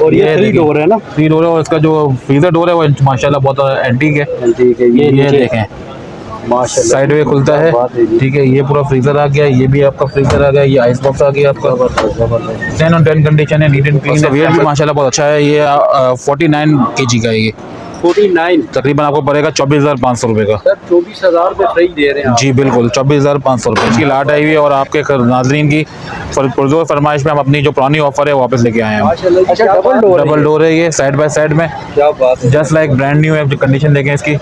और ये 3 डोर है ना? 3 डोर है और इसका जो फ्रीजर डोर है वो माशाल्लाह बहुत एंटीक है। ठीक है, ये देखें माशाल्लाह साइड में खुलता है। ठीक है, ये पूरा फ्रीजर आ गया, ये भी आपका फ्रीजर आ गया, ये आइस बॉक्स आ गया आपका। 10 on 10 कंडीशन है, नीट एंड क्लीन है। वेट भी माशाल्लाह बहुत अच्छा है। ये 49 kg का है ये। 49 तकरीबन आपको पड़ेगा 24,500 रुपये का। सर, 24,000 रुपये फ्री दे रहे हैं आप। जी बिल्कुल, 24,500 रुपये इसकी लाट आई हुई है। और आपके नाजरीन की पुरजोर फरमाइश में हम अपनी जो पुरानी ऑफर है वापस लेके आए हैं। अच्छा, डबल डोर है ये, साइड बाय साइड में, क्या बात है, जस्ट लाइक ब्रांड न्यू है। जो कंडीशन देखें इसकी,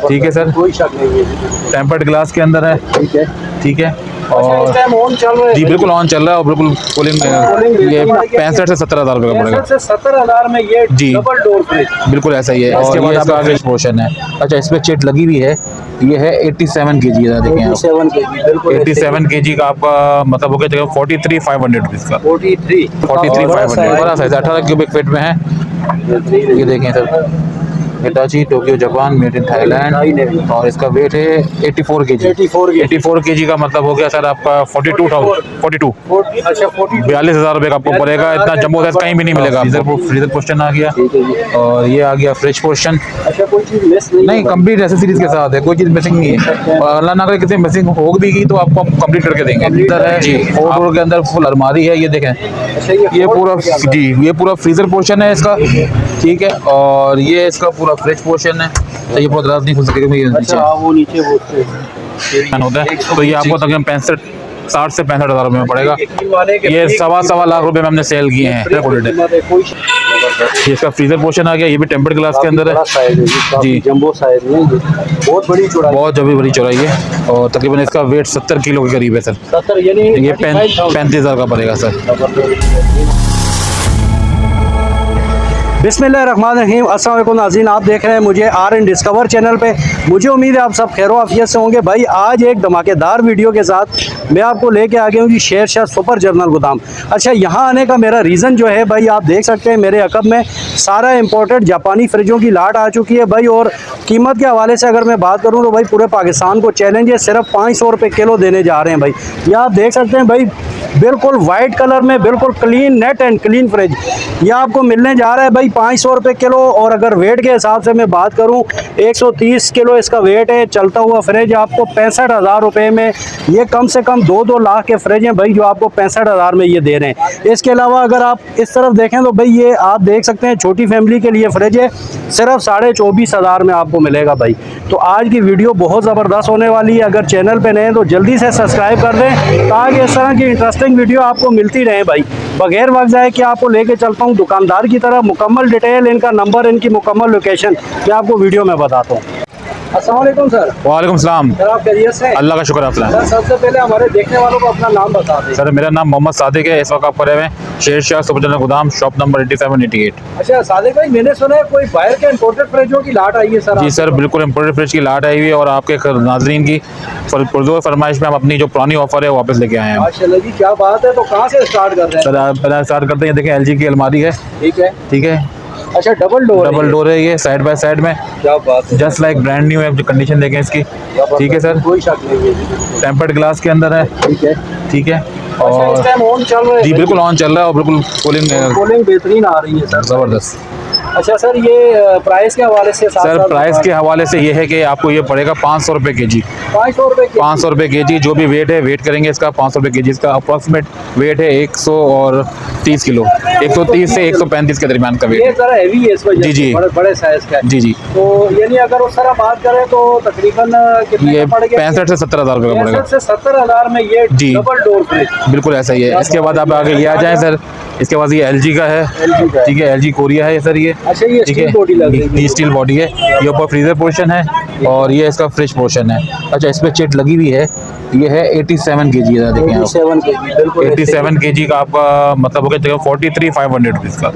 ठीक है सर, कोई शक नहीं है। टेम्पर्ड ग्लास के अंदर है। ठीक है, ठीक है, और इस टाइम ऑन चल रहा है? जी बिल्कुल ऑन चल रहा है और बिल्कुल कूलिंग। ये 65 से 70,000 रुपये का पड़ेगा। 65 से 70,000 में ये जी डबल डोर फ्रिज। बिल्कुल ऐसा ही है। इसके बाद आपका आगे पोर्शन है। अच्छा, इसमें चिट लगी हुई है। ये है 87 kg का, देखें आप। 87 केजी, बिल्कुल 87 kg का आपका मतलब हो गया 43,500 रुपीज़ का। 43,500 बड़ा साइज 18 क्यूबिक फीट में है। ये देखें sir, Hitachi Tokyo Japan, made in Thailand. और इसका वेट है 84 kg। 84 kg का मतलब हो गया सर आपका 42 अच्छा 42,000 रुपये का आपको पड़ेगा। इतना जम्बो साइज कहीं भी नहीं मिलेगा। फ्रीजर पोर्शन आ गया और ये आ गया फ्रिज पोर्शन। अच्छा, कोई चीज मिस नहीं, कंप्लीट एसेसरीज के साथ है, कोई चीज मिसिंग नहीं है। और अल्लाह ना करे किसी मिसिंग हो भी गई तो आपको कंप्लीट करके देंगे। अंदर है जी 4 डोर के अंदर फुल अलमारी है। ये देखें, ये पूरा जी ये पूरा फ्रीजर पोर्शन है इसका। ठीक है, और ये इसका पूरा फ्रिज पोर्शन है। तो ये बहुत रात नहीं खुल सकेगा। ये नीचे वो नीचे होता है। तो ये आपको तकरीबन 60 से 65,000 रुपये में पड़ेगा। ये सवा लाख रुपए में हमने सेल किए हैं। ये इसका फ्रीजर पोर्शन आ गया। ये भी टेम्पर्ड ग्लास के अंदर है जी, जंबो साइज में, बहुत बड़ी चौड़ाई, बहुत बड़ी चौड़ाई है। और तकरीबन इसका वेट 70 किलो के करीब है सर। 70 यानी ये 35,000 का पड़ेगा सर। बिस्मिल्लाहिर्रहमानिर्रहीम। अस्सलाम वालेकुम नाज़रीन, आप देख रहे हैं मुझे RN डिस्कवर चैनल पे। मुझे उम्मीद है आप सब खैर आफियत से होंगे। भाई आज एक धमाकेदार वीडियो के साथ मैं आपको लेके आ गया हूँ जी शेर शाह सुपर जनरल गोदाम। अच्छा, यहाँ आने का मेरा रीज़न जो है भाई, आप देख सकते हैं मेरे अकब में सारा इम्पोर्टेड जापानी फ्रिजों की लाट आ चुकी है भाई। और कीमत के हवाले से अगर मैं बात करूँ तो भाई पूरे पाकिस्तान को चैलेंज है, सिर्फ 500 रुपये किलो देने जा रहे हैं भाई। ये आप देख सकते हैं भाई, बिल्कुल वाइट कलर में, बिल्कुल clean, net and clean fridge ये आपको मिलने जा रहा है भाई 500 रुपये किलो। और अगर वेट के हिसाब से मैं बात करूं 130 किलो इसका वेट है। चलता हुआ फ्रिज आपको 65,000 रुपये में, ये कम से कम 2-2 लाख के फ्रिज हैं भाई जो आपको 65,000 में ये दे रहे हैं। इसके अलावा अगर आप इस तरफ देखें तो भाई ये आप देख सकते हैं छोटी फैमिली के लिए फ्रिज है, सिर्फ 24,500 में आपको मिलेगा भाई। तो आज की वीडियो बहुत ज़बरदस्त होने वाली है। अगर चैनल पे नए हैं तो जल्दी से सब्सक्राइब कर दें ताकि इस तरह की इंटरेस्टिंग वीडियो आपको मिलती रहे भाई। बगैर वक्त जाए कि आपको लेके चलता हूँ दुकानदार की तरफ, मुकम्मल डिटेल, इनका नंबर, इनकी मुकम्मल लोकेशन मैं आपको वीडियो में बताता हूँ। अस्सलाम वालेकुम सर। वालेकुम सलाम सर, आप खैरियत से? अल्लाह का शुक्र है। सर, सबसे पहले हमारे देखने वालों को अपना नाम बता दें। सर, मेरा नाम मोहम्मद सादिक है। इस वक्त आप खड़े हुए हैं शेर शाह सुपर जनरल गोदाम, शॉप नंबर 87-88। अच्छा सादिक भाई, मैंने सुना है कोई बाहर के इंपोर्टेड फ्रिजों की लाट आई है सर? जी सर, बिल्कुल इम्पोर्टेड फ्रिज की लाट आई हुई है। और आपके नाजरीन की पुरजोर फरमाइश में हम अपनी जो पुरानी ऑफर है वापस लेके आए हैं। माशाल्लाह जी, क्या बात है। तो कहाँ से स्टार्ट कर रहे हैं सर? आप पहले स्टार्ट करते हैं। देखें LG की अलमारी है। ठीक है, ठीक है, अच्छा डबल डोर है ये, साइड बाय साइड में, क्या बात है, जस्ट लाइक ब्रांड न्यू है। जो कंडीशन देखें इसकी, ठीक है सर, कोई शक नहीं है। टेम्पर्ड ग्लास के अंदर है। ठीक है, ठीक है, अच्छा और इस टाइम ऑन चल रहा है? जी बिल्कुल ऑन चल रहा है और बिल्कुल कूलिंग बेहतरीन आ रही है सर, ज़बरदस्त। अच्छा सर, ये प्राइस के हवाले से सर प्राइस के हवाले से ये है कि आपको ये पड़ेगा 500 रुपये के जी। 500 रुपये के जी। जो भी वेट है, वेट करेंगे इसका 500 रुपये के जी। इसका अप्रॉक्सीमेट वेट है 130 किलो, 130 से 135 के दरमियान का वेट। ये जरा हेवी है इस वजह जी, बड़े साइज का है। जी। तो यानी अगर उस तरह बात करें तो तकरीबन कितने ये का पड़ गया? 65 से 70,000 रुपये का पड़ेगा। 65 से 70,000 में ये जी, डबल डोर फ्रिज, बिल्कुल ऐसा ही है। इसके बाद आप आगे ये आ जाएं सर। इसके बाद ये LG का है। ठीक है, LG कोरिया है सर ये। अच्छा, ये ठीक है, स्टील बॉडी है। ये ऊपर फ्रीजर पोर्शन है और ये इसका फ्रिज पोर्शन है। अच्छा, इसमें चिट लगी हुई है। ये है 87 kg का, देखें आप। 87 kg का आपका मतलब हो गया 43,500 रुपीज़ का।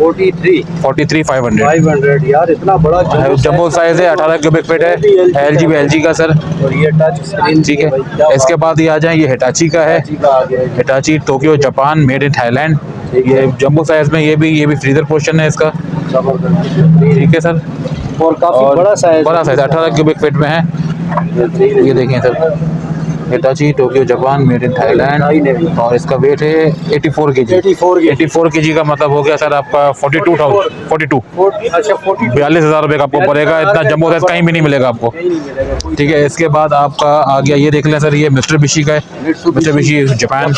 43,500 यार, इतना बड़ा जम्बो साइज है, 18 क्यूबिक फीट है। LG का सर। और ये टच स्क्रीन, ठीक है, इसके बाद ये आ जाए, ये हिटाची का है। Hitachi Tokyo Japan, made in Thailand. ये जम्बो साइज में, ये भी फ्रीजर पोर्शन है इसका। ठीक है सर, और काफी बड़ा साइज 18 क्यूबिक फीट में है। ये देखें sir, Hitachi Tokyo Japan made in Thailand और इसका वेट है 84 केजी। 84 केजी का मतलब हो गया सर आपका 42 अच्छा 42,000 रुपये का आपको पड़ेगा। इतना जम्बो साइज कहीं भी नहीं मिलेगा आपको। ठीक है, इसके बाद आपका आ गया, ये देख लें सर, ये मिस्टर बिशी का है। मिस्टर बिशी जापान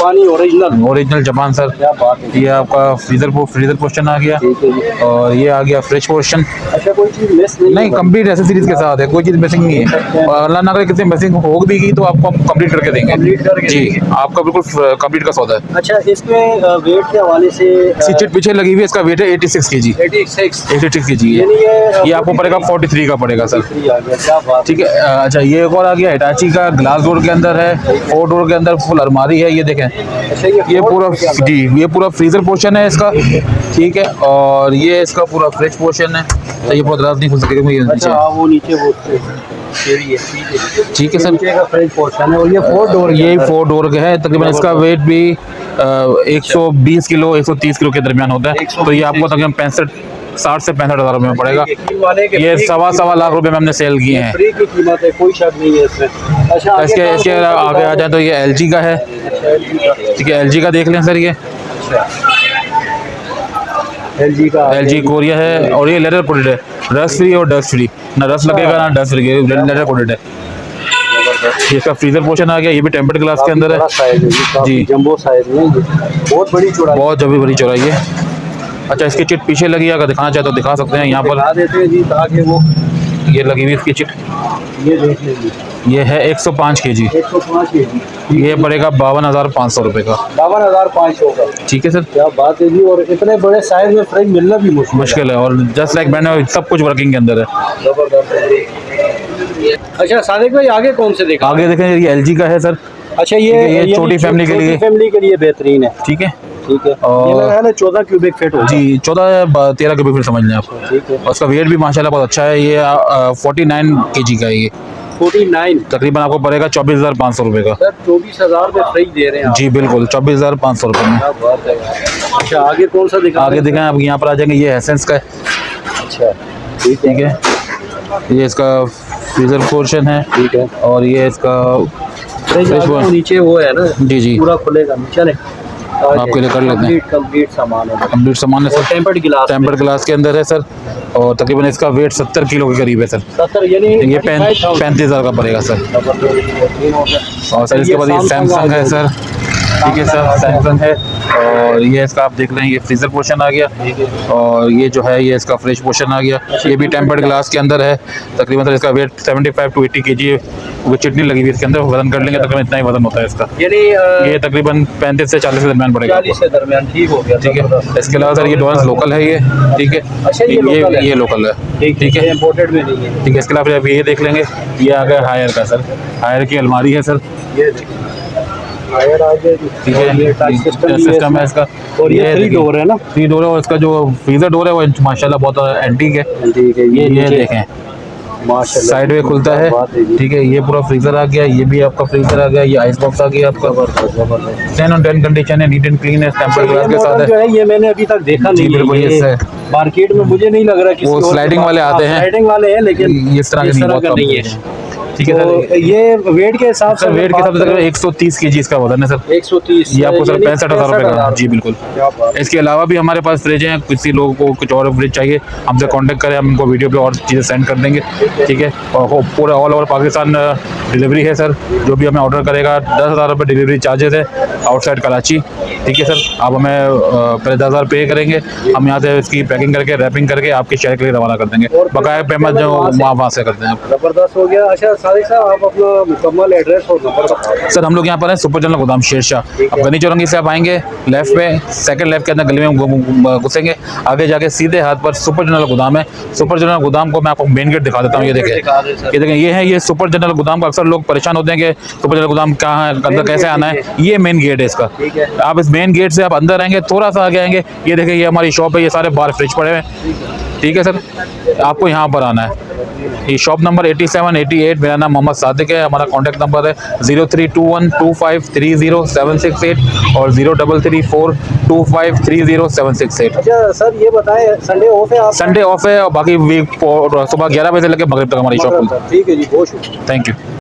ओरिजिनल जापान सर। ये आपका फ्रीजर पोर्शन आ गया और ये आ गया फ्रेश पोर्शन। अच्छा कोई चीज मिस नहीं, कंप्लीट एसेसरीज के साथ है, कोई चीज मिसिंग नहीं है। और अल्लाह ना करे कितनी मिसिंग हो भी गई तो आपको हम कंप्लीट करके देंगे जी। आपका बिल्कुल कंप्लीट का सौदा है। अच्छा इसमें वेट के हवाले से सीट पीछे लगी हुई है, इसका वेट है 86 केजी। 86 केजी है। ये आपको पड़ेगा 43 का पड़ेगा सर। ठीक है। अच्छा ये एक और आ गया हिटाची का, ग्लास डोर के अंदर है, 4 डोर के अंदर फुल अलमारी है। ये देखें, ये पूरा जी, ये पूरा फ्रीजर पोर्शन है इसका। ठीक है, और ये इसका पूरा फ्रेश पोर्शन है। तो ये बहुत रात नहीं खुल सकेगा ये नीचे। वो नीचे वो ठीक है सर, का फ्रेश पोर्शन है और ये 4 डोर यही 4 डोर का है। तकरीबन इसका वेट भी 120 किलो 130 किलो के दरमियान होता है। तो ये आपको तकरीबन 60 से 65 हज़ार रुपये में पड़ेगा। ये सवा लाख रुपए में हमने सेल किए हैं। फ्री की कीमत है, कोई शक नहीं है इसमें। अच्छा इसके आगे आ जाए तो ये LG का है। ठीक है, LG का देख लें सर, ये LG कोरिया है और ये लेदर कोटेड है, रस्ट फ्री और डस्ट फ्री। ना रस्ट लगेगा ना डस्ट लगेगा, लेदर कोटेड है। ये इसका फ्रीजर पोर्शन आ गया, ये भी टेम्पर्ड ग्लास के अंदर है जी। जंबो साइज में बहुत बड़ी चौड़ाई, बहुत जबी बड़ी चौड़ाई है। अच्छा इसकी चिट पीछे लगी है, अगर दिखाना चाहे तो दिखा सकते हैं यहाँ पर। दिखा देते हैं जी ताकि वो ये लगी हुई इसकी चिट, ये देख लीजिए। ये है 105 केजी। 105 केजी, ये पड़ेगा 52,500 रुपये का। 52,500 का। ठीक है सर, क्या बात है जी। और इतने बड़े साइज में फ्रिज मिलना भी मुश्किल है और जस्ट लाइक मैंने सब कुछ वर्किंग के अंदर है। अच्छा सादिक भाई आगे कौन से देखा? आगे देखें, ये LG का है सर। अच्छा ये छोटी फैमिली के लिए बेहतरीन है। ठीक है, ठीक है। और ये मेरा ख्याल है 14 क्यूबिक फीट होगा जी, 14-13 क्यूबिक फीट समझ लें आप। ठीक है। और उसका वेट भी माशाल्लाह बहुत अच्छा है। ये 49 केजी का है। ये 49 तकरीबन आपको पड़ेगा 24,500 रुपये का। सर 24,000 में फ्रिज दे रहे हैं आप। जी बिल्कुल, 24,500 रुपये में। क्या बात है यार। अच्छा आगे कौन सा दिखा? आगे देखें आप, यहाँ पर आ जाएंगे, ये एसेंस का है। अच्छा ठीक है, ये इसका फ्रीजर पोर्शन है। ठीक है। और ये इसका नीचे वो है ना जी पूरा खुलेगा। चले आपके लिए कर लेते हैं। कंप्लीट सामान है। कंप्लीट सामान है सर। टेम्पर्ड ग्लास के अंदर है सर। और तकरीबन इसका वेट 70 किलो के करीब है सर। 70 यानी ये 35,000 का पड़ेगा सर। और सर इसके बाद ये सैमसंग है सर। ठीक है सर, सैमसंग है। और ये इसका आप देख रहे हैं, ये फ्रीजर पोर्शन आ गया और ये जो है ये इसका फ्रेश पोर्शन आ गया। ये भी टेम्पर्ड ग्लास के अंदर है। तकरीबन सर इसका वेट 75 to 80 केजी है। वो चिटनी लगी हुई इसके अंदर, वजन कर लेंगे तकरीबन इतना ही वजन होता है इसका। यानी ये तकरीबन 35 से 40 के दरमियान पड़ेगा। 40 के दरमियान, ठीक हो गया। ठीक है। इसके अलावा सर ये डोरस लोकल है ये। ठीक है। अच्छा ये लोकल है। ठीक है, इंपोर्टेड में नहीं है। ठीक है। इसके अलावा ये देख लेंगे, ये आ गया हायर का सर। हायर की अलमारी है सर। ये हायर आ गया। ठीक है, ये टच सिस्टम है इसका। और ये 3 डोर है ना? 3 डोर है और इसका जो फ्रीजर डोर है वो माशाल्लाह बहुत एंटीक है। ठीक है। ये देखें, माशाल्लाह साइड में खुलता है। ठीक है, ये पूरा फ्रीजर आ गया। ये भी आपका फ्रीजर आ गया। ये आइस बॉक्स आ गया आपका। 10 on 10 कंडीशन है, नीट एंड क्लीन है, टेम्पर्ड ग्लास के साथ है। ये मैंने अभी तक देखा नहीं है मार्केट में। मुझे नहीं लग रहा कि वो स्लाइडिंग वाले आते हैं, स्लाइडिंग वाले हैं, लेकिन इस तरह के नहीं है। ठीक है सर। ये वेट के हिसाब से 130 केजी इसका वजन है सर। 130, ये आपको सर 65,000 रुपये का। जी बिल्कुल। इसके अलावा भी हमारे पास फ्रिज हैं, किसी लोगों को कुछ और फ्रिज चाहिए हमसे कांटेक्ट करें, हम उनको वीडियो पे और चीज़ें सेंड कर देंगे। ठीक है। और पूरा ऑल ओवर पाकिस्तान डिलीवरी है सर। जो भी हमें ऑर्डर करेगा 10,000 रुपये डिलीवरी चार्जेस है आउटसाइड कराची। ठीक है सर, आप हमें पहले 10,000 पे करेंगे, हम यहाँ से इसकी पैकिंग करके रैपिंग करके आपके शहर के लिए रवाना कर देंगे। बकाया पेमेंट जो वहाँ से करते हैं। ज़बरदस्त हो गया। अच्छा सादिक साहब, आप अपना मुकम्मल एड्रेस और नंबर बताओ। सर हम लोग यहाँ पर हैं सुपर जनरल गोदाम शेरशाह। अब गनी चौरंगी से आप आएंगे लेफ्ट में, सेकंड लेफ्ट के अंदर गली में घुसेंगे, आगे जाके सीधे हाथ पर सुपर जनरल गोदाम है। सुपर जनरल गोदाम को मैं आपको मेन गेट दिखा देता हूँ। ये देखें, ये है ये सुपर जनरल गोदाम का। अक्सर लोग परेशान होते हैं कि सुपर जनरल गोदाम कहाँ है, अंदर कैसे आना है। ये मेन गेट है इसका। आप इस मेन गेट से आप अंदर आएंगे, थोड़ा सा आगे आएंगे, ये देखें ये हमारी शॉप है। ये सारे बाहर फ्रिज पड़े हुए हैं। ठीक है सर, आपको यहाँ पर आना है। ये शॉप नंबर 87-88। मेरा नाम मोहम्मद सादिक है। हमारा कॉन्टैक्ट नंबर है 03212530-768 और 03342530-768। अच्छा सर ये बताएं, संडे ऑफ है? संडे ऑफ है और बाकी वीक सुबह 11 बजे से लेकर मगरिब तक हमारी शॉप खुलती है। ठीक है जी, बहुत शुक्रिया। Thank you.